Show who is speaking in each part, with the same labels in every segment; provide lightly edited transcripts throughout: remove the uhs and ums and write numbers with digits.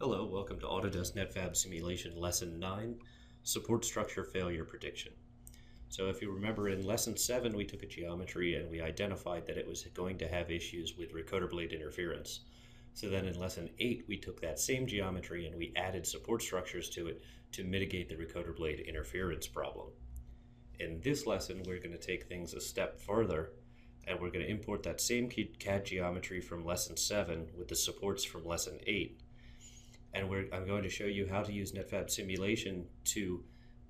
Speaker 1: Hello, welcome to Autodesk NetFab Simulation Lesson 9, Support Structure Failure Prediction. So if you remember in Lesson 7 we took a geometry and we identified that it was going to have issues with recorder blade interference. So then in Lesson 8 we took that same geometry and we added support structures to it to mitigate the recorder blade interference problem. In this lesson we're going to take things a step further and we're going to import that same CAD geometry from Lesson 7 with the supports from Lesson 8. And I'm going to show you how to use NetFab simulation to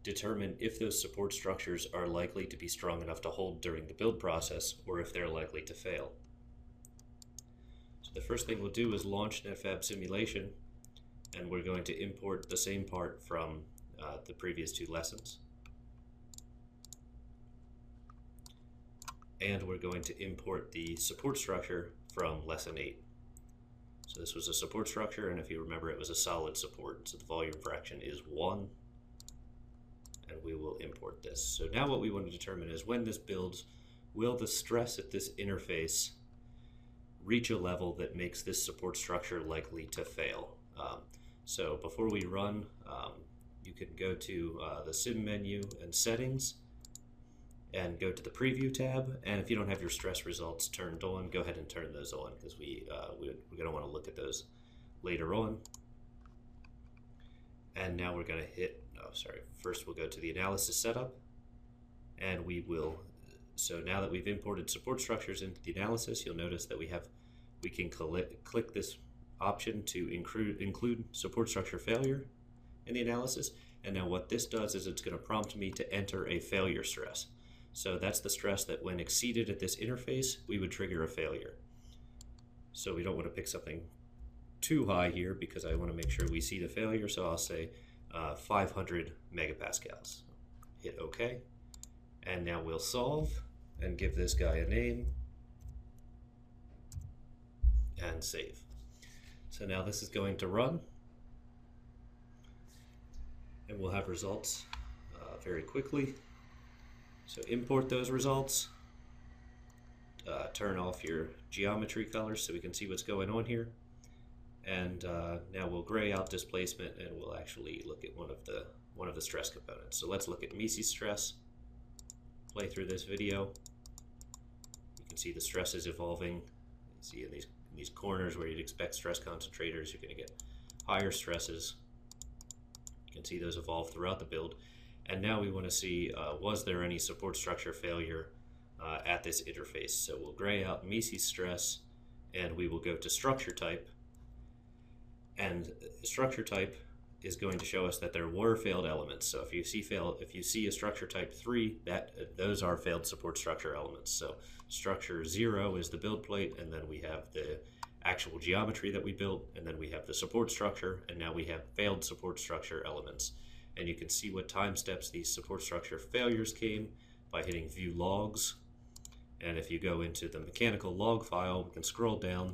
Speaker 1: determine if those support structures are likely to be strong enough to hold during the build process or if they're likely to fail. So the first thing we'll do is launch NetFab simulation, and we're going to import the same part from the previous two lessons. And we're going to import the support structure from Lesson 8. So this was a support structure, and if you remember, it was a solid support. So the volume fraction is 1, and we will import this. So now what we want to determine is when this builds, will the stress at this interface reach a level that makes this support structure likely to fail? So before we run, you can go to the Sim menu and Settings, and go to the Preview tab, and if you don't have your stress results turned on, go ahead and turn those on, because we're going to want to look at those later on. And now we're going to hit, first we'll go to the Analysis Setup, and so now that we've imported support structures into the analysis, you'll notice that we can click this option to include support structure failure in the analysis, and now what this does is it's going to prompt me to enter a failure stress. So that's the stress that when exceeded at this interface, we would trigger a failure. So we don't want to pick something too high here because I want to make sure we see the failure. So I'll say 500 megapascals. Hit OK. And now we'll solve and give this guy a name and save. So now this is going to run. And we'll have results very quickly. So import those results, turn off your geometry colors so we can see what's going on here. And now we'll gray out displacement and we'll actually look at one of the stress components. So let's look at Mises stress, play through this video. You can see the stress is evolving. You see in these corners where you'd expect stress concentrators, you're going to get higher stresses. You can see those evolve throughout the build. And now we want to see, was there any support structure failure at this interface? So we'll gray out Mises stress, and we will go to structure type. And structure type is going to show us that there were failed elements. So if you see a structure type 3, those are failed support structure elements. So structure 0 is the build plate, and then we have the actual geometry that we built, and then we have the support structure, and now we have failed support structure elements. And you can see what time steps these support structure failures came by hitting View Logs. And if you go into the mechanical log file, we can scroll down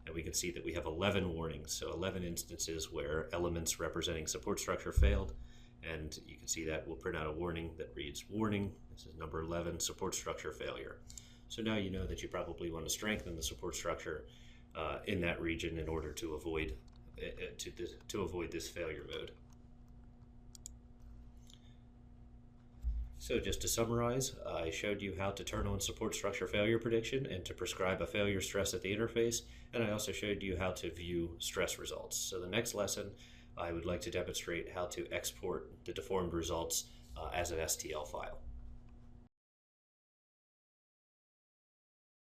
Speaker 1: and we can see that we have 11 warnings. So 11 instances where elements representing support structure failed. And you can see that we'll print out a warning that reads, "Warning, this is number 11, support structure failure." So now you know that you probably want to strengthen the support structure in that region in order to avoid this failure mode. So just to summarize, I showed you how to turn on support structure failure prediction and to prescribe a failure stress at the interface, and I also showed you how to view stress results. So the next lesson, I would like to demonstrate how to export the deformed results as an STL file.